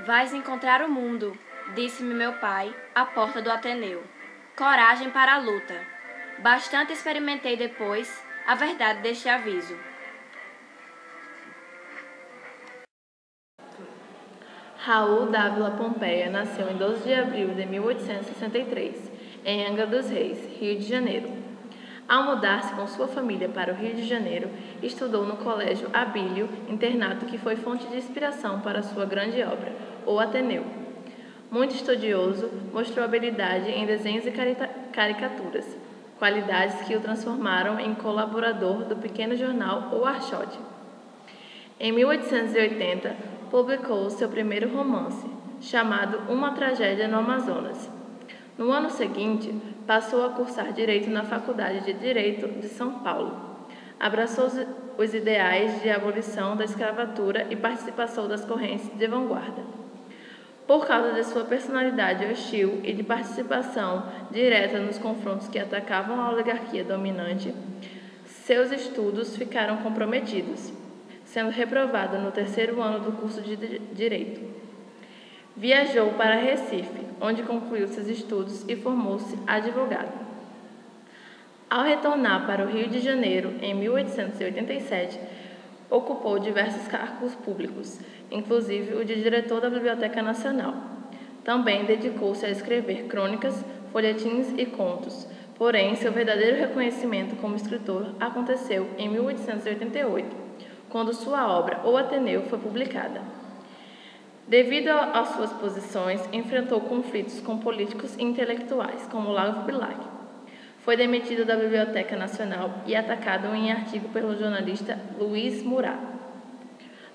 Vais encontrar o mundo, disse-me meu pai, à porta do Ateneu. Coragem para a luta. Bastante experimentei depois a verdade deste aviso. Raul Dávila Pompeia nasceu em 12 de abril de 1863, em Angra dos Reis, Rio de Janeiro. Ao mudar-se com sua família para o Rio de Janeiro, estudou no Colégio Abílio, internato que foi fonte de inspiração para sua grande obra, O Ateneu. Muito estudioso, mostrou habilidade em desenhos e caricaturas, qualidades que o transformaram em colaborador do pequeno jornal O Archote. Em 1880, publicou seu primeiro romance, chamado Uma Tragédia no Amazonas. No ano seguinte, passou a cursar Direito na Faculdade de Direito de São Paulo. Abraçou os ideais de abolição da escravatura e participou das correntes de vanguarda. Por causa de sua personalidade hostil e de participação direta nos confrontos que atacavam a oligarquia dominante, seus estudos ficaram comprometidos, sendo reprovado no terceiro ano do curso de Direito. Viajou para Recife, onde concluiu seus estudos e formou-se advogado. Ao retornar para o Rio de Janeiro, em 1887, ocupou diversos cargos públicos, inclusive o de diretor da Biblioteca Nacional. Também dedicou-se a escrever crônicas, folhetins e contos, porém seu verdadeiro reconhecimento como escritor aconteceu em 1888, quando sua obra O Ateneu foi publicada. Devido às suas posições, enfrentou conflitos com políticos e intelectuais, como Olavo Bilac. Foi demitido da Biblioteca Nacional e atacado em artigo pelo jornalista Luiz Murat.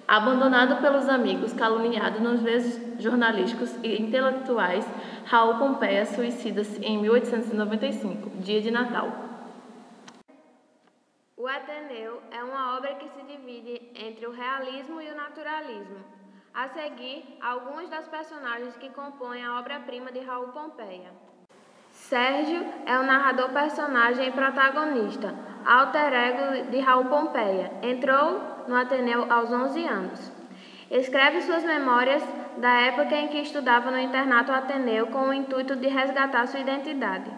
Abandonado pelos amigos, caluniado nos meios jornalísticos e intelectuais, Raul Pompeia suicida-se em 1895, dia de Natal. O Ateneu é uma obra que se divide entre o realismo e o naturalismo. A seguir, alguns dos personagens que compõem a obra-prima de Raul Pompeia. Sérgio é o narrador personagem e protagonista, alter ego de Raul Pompeia. Entrou no Ateneu aos 11 anos. Escreve suas memórias da época em que estudava no internato Ateneu com o intuito de resgatar sua identidade.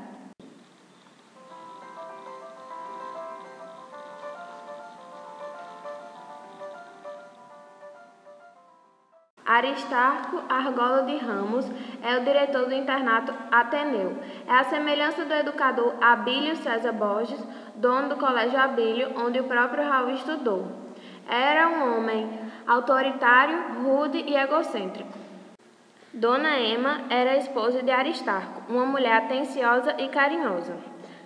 Aristarco Argola de Ramos é o diretor do internato Ateneu. É a semelhança do educador Abílio César Borges, dono do Colégio Abílio, onde o próprio Raul estudou. Era um homem autoritário, rude e egocêntrico. Dona Ema era a esposa de Aristarco, uma mulher atenciosa e carinhosa.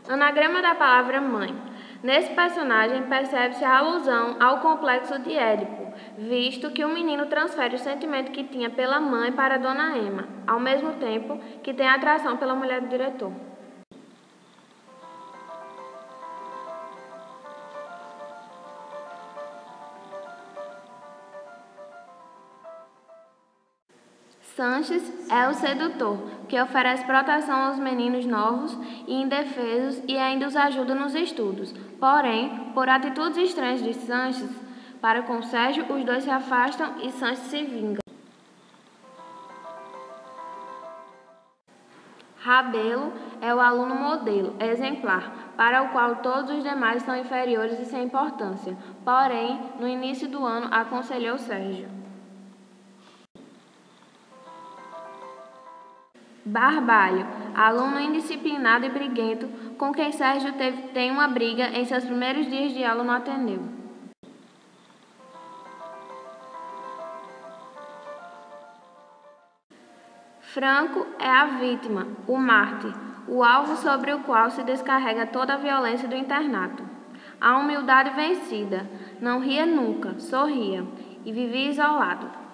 Anagrama da palavra mãe. Nesse personagem percebe-se a alusão ao complexo de Édipo, visto que o menino transfere o sentimento que tinha pela mãe para Dona Ema, ao mesmo tempo que tem atração pela mulher do diretor. Sanches é o sedutor, que oferece proteção aos meninos novos e indefesos e ainda os ajuda nos estudos. Porém, por atitudes estranhas de Sanches para com Sérgio, os dois se afastam e Sanches se vinga. Rabelo é o aluno modelo, exemplar, para o qual todos os demais são inferiores e sem importância. Porém, no início do ano, aconselhou Sérgio. Barbalho, aluno indisciplinado e briguento, com quem Sérgio tem uma briga em seus primeiros dias de aula no Ateneu. Franco é a vítima, o mártir, o alvo sobre o qual se descarrega toda a violência do internato. A humildade vencida, não ria nunca, sorria, e vivia isolado.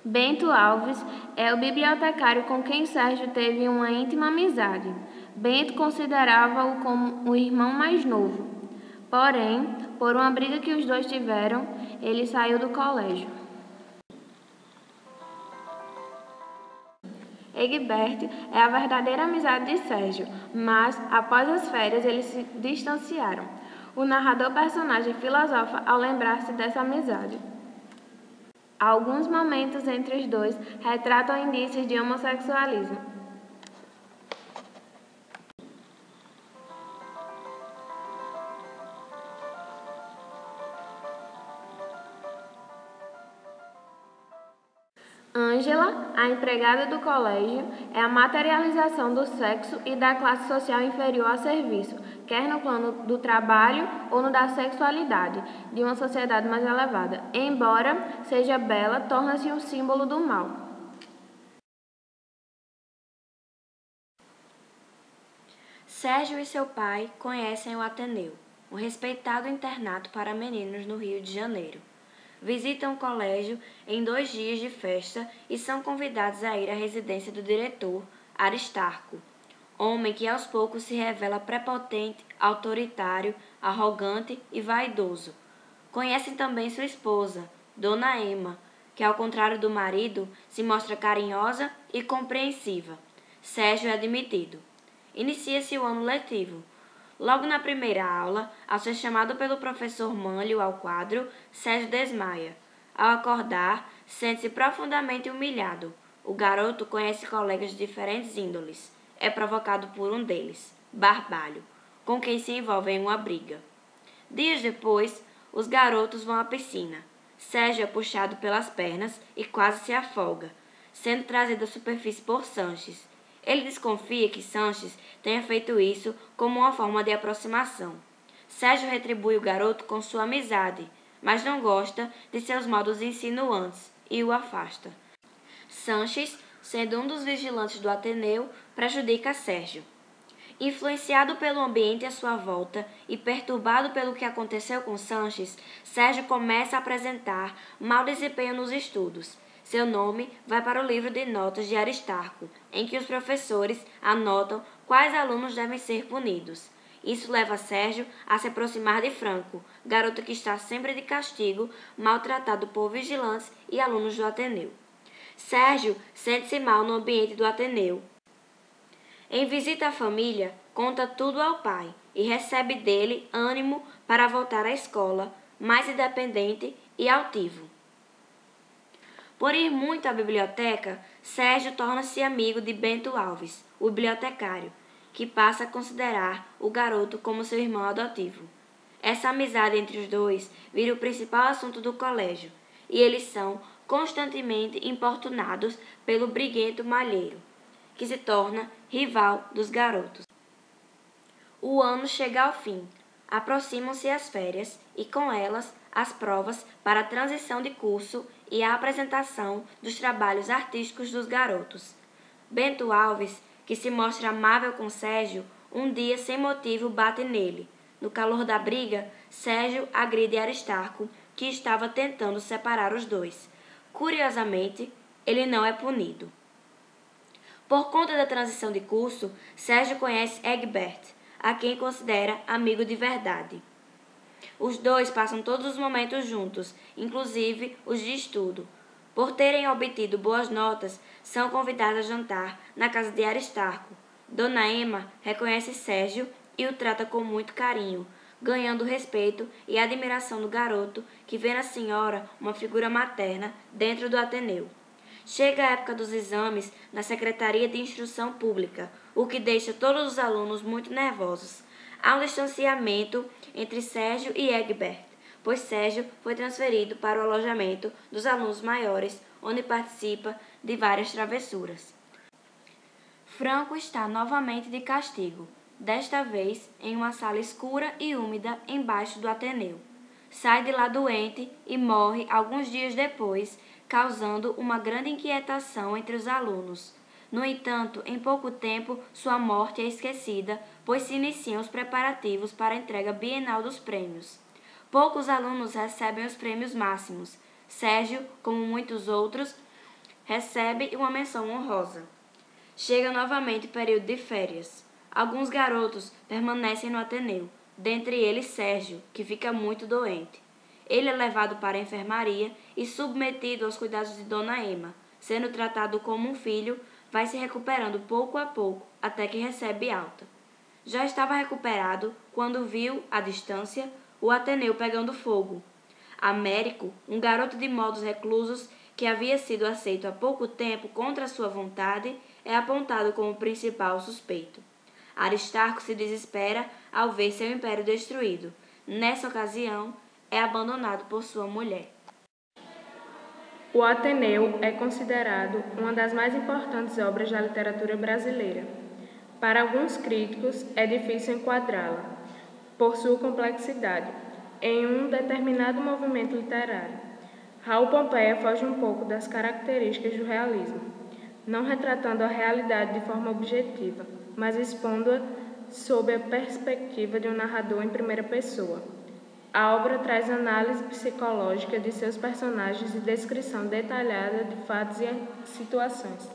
Bento Alves é o bibliotecário com quem Sérgio teve uma íntima amizade. Bento considerava-o como o irmão mais novo. Porém, por uma briga que os dois tiveram, ele saiu do colégio. Egbert é a verdadeira amizade de Sérgio, mas, após as férias, eles se distanciaram. O narrador personagem filosofa ao lembrar-se dessa amizade. Alguns momentos entre os dois retratam indícios de homossexualismo. Ângela, a empregada do colégio, é a materialização do sexo e da classe social inferior a serviço, quer no plano do trabalho ou no da sexualidade, de uma sociedade mais elevada. Embora seja bela, torna-se um símbolo do mal. Sérgio e seu pai conhecem o Ateneu, um respeitado internato para meninos no Rio de Janeiro. Visitam o colégio em 2 dias de festa e são convidados a ir à residência do diretor, Aristarco, homem que aos poucos se revela prepotente, autoritário, arrogante e vaidoso. Conhecem também sua esposa, Dona Emma, que ao contrário do marido, se mostra carinhosa e compreensiva. Sérgio é admitido. Inicia-se o ano letivo. Logo na primeira aula, ao ser chamado pelo professor Mânlio ao quadro, Sérgio desmaia. Ao acordar, sente-se profundamente humilhado. O garoto conhece colegas de diferentes índoles. É provocado por um deles, Barbalho, com quem se envolve em uma briga. Dias depois, os garotos vão à piscina. Sérgio é puxado pelas pernas e quase se afoga, sendo trazido à superfície por Sanches. Ele desconfia que Sanches tenha feito isso como uma forma de aproximação. Sérgio retribui o garoto com sua amizade, mas não gosta de seus modos insinuantes e o afasta. Sanches, sendo um dos vigilantes do Ateneu, prejudica Sérgio. Influenciado pelo ambiente à sua volta e perturbado pelo que aconteceu com Sanches, Sérgio começa a apresentar mau desempenho nos estudos. Seu nome vai para o livro de notas de Aristarco, em que os professores anotam quais alunos devem ser punidos. Isso leva Sérgio a se aproximar de Franco, garoto que está sempre de castigo, maltratado por vigilantes e alunos do Ateneu. Sérgio sente-se mal no ambiente do Ateneu. Em visita à família, conta tudo ao pai e recebe dele ânimo para voltar à escola, mais independente e altivo. Por ir muito à biblioteca, Sérgio torna-se amigo de Bento Alves, o bibliotecário, que passa a considerar o garoto como seu irmão adotivo. Essa amizade entre os dois vira o principal assunto do colégio, e eles são constantemente importunados pelo briguento Malheiro, que se torna rival dos garotos. O ano chega ao fim. Aproximam-se as férias e, com elas, as provas para a transição de curso e a apresentação dos trabalhos artísticos dos garotos. Bento Alves, que se mostra amável com Sérgio, um dia sem motivo bate nele. No calor da briga, Sérgio agride Aristarco, que estava tentando separar os dois. Curiosamente, ele não é punido. Por conta da transição de curso, Sérgio conhece Egbert, a quem considera amigo de verdade. Os dois passam todos os momentos juntos, inclusive os de estudo. Por terem obtido boas notas, são convidados a jantar na casa de Aristarco. Dona Emma reconhece Sérgio e o trata com muito carinho, ganhando o respeito e a admiração do garoto, que vê na senhora uma figura materna dentro do Ateneu. Chega a época dos exames na Secretaria de Instrução Pública, o que deixa todos os alunos muito nervosos. Há um distanciamento entre Sérgio e Egbert, pois Sérgio foi transferido para o alojamento dos alunos maiores, onde participa de várias travessuras. Franco está novamente de castigo, desta vez em uma sala escura e úmida embaixo do Ateneu. Sai de lá doente e morre alguns dias depois, causando uma grande inquietação entre os alunos. No entanto, em pouco tempo, sua morte é esquecida, pois se iniciam os preparativos para a entrega bienal dos prêmios. Poucos alunos recebem os prêmios máximos. Sérgio, como muitos outros, recebe uma menção honrosa. Chega novamente o período de férias. Alguns garotos permanecem no Ateneu, dentre eles Sérgio, que fica muito doente. Ele é levado para a enfermaria e submetido aos cuidados de Dona Emma, sendo tratado como um filho, vai se recuperando pouco a pouco até que recebe alta. Já estava recuperado quando viu, à distância, o Ateneu pegando fogo. Américo, um garoto de modos reclusos que havia sido aceito há pouco tempo contra sua vontade, é apontado como principal suspeito. Aristarco se desespera ao ver seu império destruído. Nessa ocasião, é abandonado por sua mulher. O Ateneu é considerado uma das mais importantes obras da literatura brasileira. Para alguns críticos, é difícil enquadrá-la, por sua complexidade, em um determinado movimento literário. Raul Pompeia foge um pouco das características do realismo, não retratando a realidade de forma objetiva, mas expondo-a sob a perspectiva de um narrador em primeira pessoa. A obra traz análise psicológica de seus personagens e descrição detalhada de fatos e situações.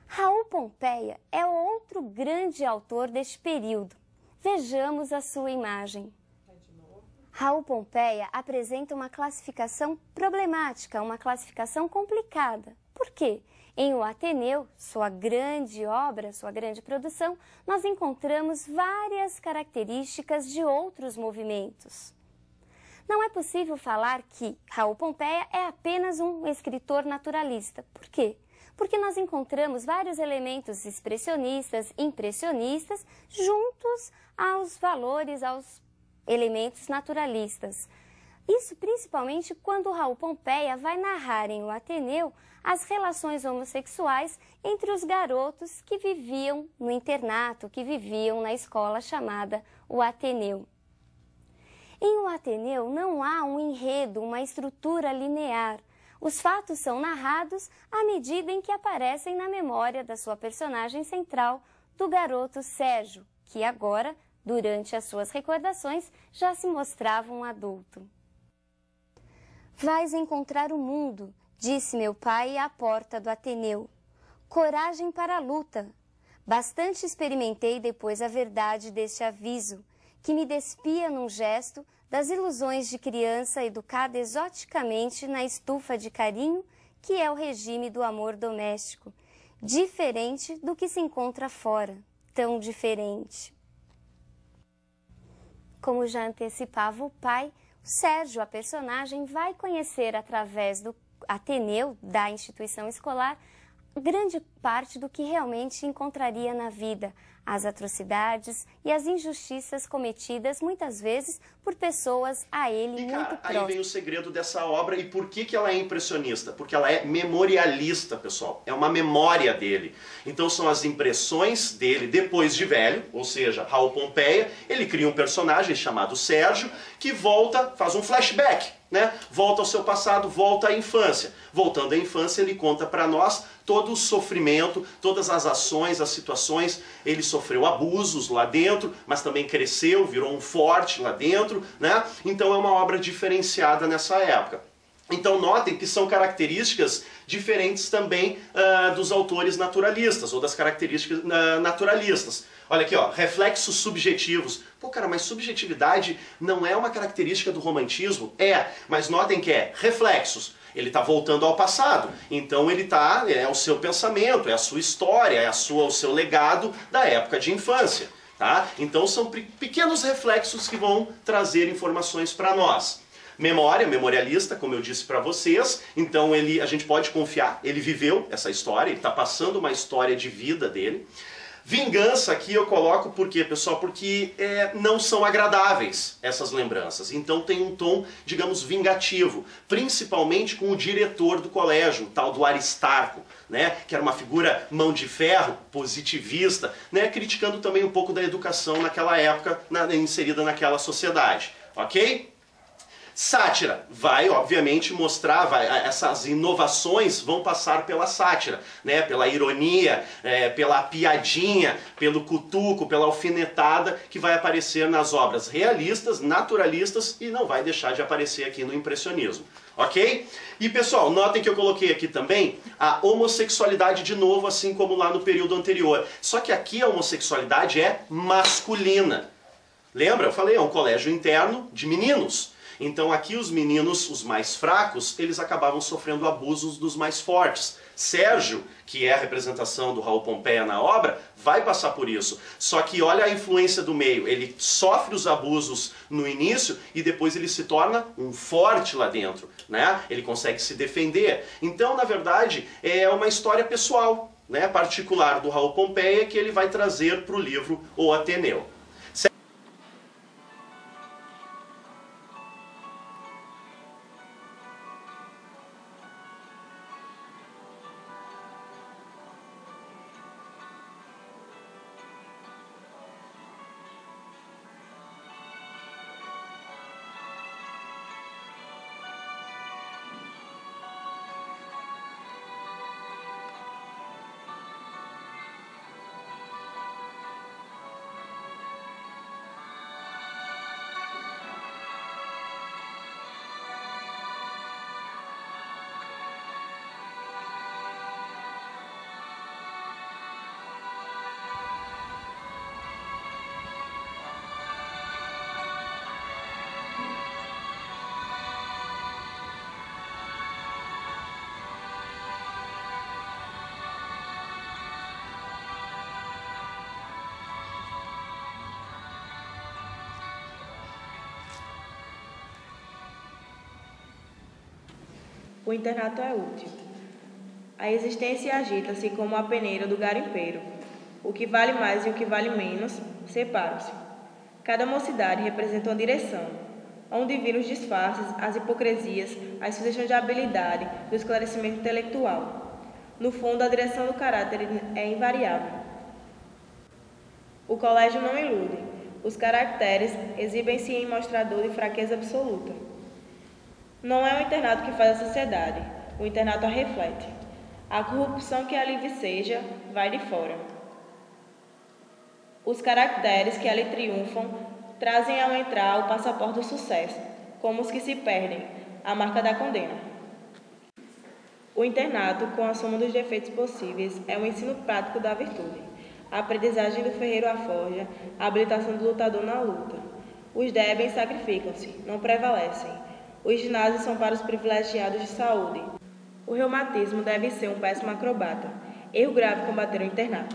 Raul Pompeia é outro grande autor deste período. Vejamos a sua imagem. Raul Pompeia apresenta uma classificação problemática, uma classificação complicada. Por quê? Em O Ateneu, sua grande obra, sua grande produção, nós encontramos várias características de outros movimentos. Não é possível falar que Raul Pompeia é apenas um escritor naturalista. Por quê? Porque nós encontramos vários elementos expressionistas, impressionistas, juntos aos valores, aos elementos naturalistas. Isso principalmente quando Raul Pompeia vai narrar em O Ateneu as relações homossexuais entre os garotos que viviam no internato, que viviam na escola chamada O Ateneu. Em O Ateneu não há um enredo, uma estrutura linear. Os fatos são narrados à medida em que aparecem na memória da sua personagem central, do garoto Sérgio, que agora, durante as suas recordações, já se mostrava um adulto. Vais encontrar o mundo, disse meu pai à porta do Ateneu. Coragem para a luta. Bastante experimentei depois a verdade deste aviso, que me despia num gesto das ilusões de criança educada exoticamente na estufa de carinho que é o regime do amor doméstico, diferente do que se encontra fora, tão diferente. Como já antecipava o pai, Sérgio, a personagem, vai conhecer através do Ateneu, da instituição escolar, grande parte do que realmente encontraria na vida, as atrocidades e as injustiças cometidas muitas vezes por pessoas a ele muito próximas. Aí vem o segredo dessa obra e por que ela é impressionista? Porque ela é memorialista, pessoal. É uma memória dele. Então são as impressões dele depois de velho, ou seja, Raul Pompeia, ele cria um personagem chamado Sérgio que volta, faz um flashback, né? Volta ao seu passado, volta à infância. Voltando à infância, ele conta para nós todo o sofrimento, todas as ações, as situações. Ele sofreu abusos lá dentro, mas também cresceu, virou um forte lá dentro, né? Então é uma obra diferenciada nessa época. Então notem que são características diferentes também dos autores naturalistas, ou das características naturalistas. Olha aqui, ó, reflexos subjetivos. Pô, cara, mas subjetividade não é uma característica do romantismo? É, mas notem que é reflexos. Ele está voltando ao passado, então ele é o seu pensamento, é a sua história, é o seu legado da época de infância. Tá? Então são pequenos reflexos que vão trazer informações para nós. Memória, memorialista, como eu disse para vocês, então a gente pode confiar, ele viveu essa história, ele está passando uma história de vida dele. Vingança aqui eu coloco por quê, pessoal? Porque não são agradáveis essas lembranças. Então tem um tom, digamos, vingativo. Principalmente com o diretor do colégio, o tal do Aristarco, né? Que era uma figura mão de ferro, positivista, né? Criticando também um pouco da educação naquela época, inserida naquela sociedade. Ok? Sátira vai, obviamente, mostrar, essas inovações vão passar pela sátira, né? Pela ironia, pela piadinha, pelo cutuco, pela alfinetada que vai aparecer nas obras realistas, naturalistas e não vai deixar de aparecer aqui no impressionismo. Ok? E pessoal, notem que eu coloquei aqui também a homossexualidade de novo, assim como lá no período anterior. Só que aqui a homossexualidade é masculina. Lembra? Eu falei, é um colégio interno de meninos. Então aqui os meninos, os mais fracos, eles acabavam sofrendo abusos dos mais fortes. Sérgio, que é a representação do Raul Pompeia na obra, vai passar por isso. Só que olha a influência do meio. Ele sofre os abusos no início e depois ele se torna um forte lá dentro, né? Ele consegue se defender. Então, na verdade, é uma história pessoal, né, particular do Raul Pompeia que ele vai trazer para o livro O Ateneu. O internato é útil. A existência agita-se como a peneira do garimpeiro. O que vale mais e o que vale menos separam-se. Cada mocidade representa uma direção, onde viram os disfarces, as hipocrisias, as sugestões de habilidade, do esclarecimento intelectual. No fundo, a direção do caráter é invariável. O colégio não ilude. Os caracteres exibem-se em mostrador de fraqueza absoluta. Não é o internato que faz a sociedade, o internato a reflete. A corrupção que ali viceja vai de fora. Os caracteres que ali triunfam trazem ao entrar o passaporte do sucesso, como os que se perdem, a marca da condena. O internato, com a soma dos defeitos possíveis, é o ensino prático da virtude, a aprendizagem do ferreiro à forja, a habilitação do lutador na luta. Os débeis sacrificam-se, não prevalecem. Os ginásios são para os privilegiados de saúde. O reumatismo deve ser um péssimo acrobata. Erro grave combater o internato.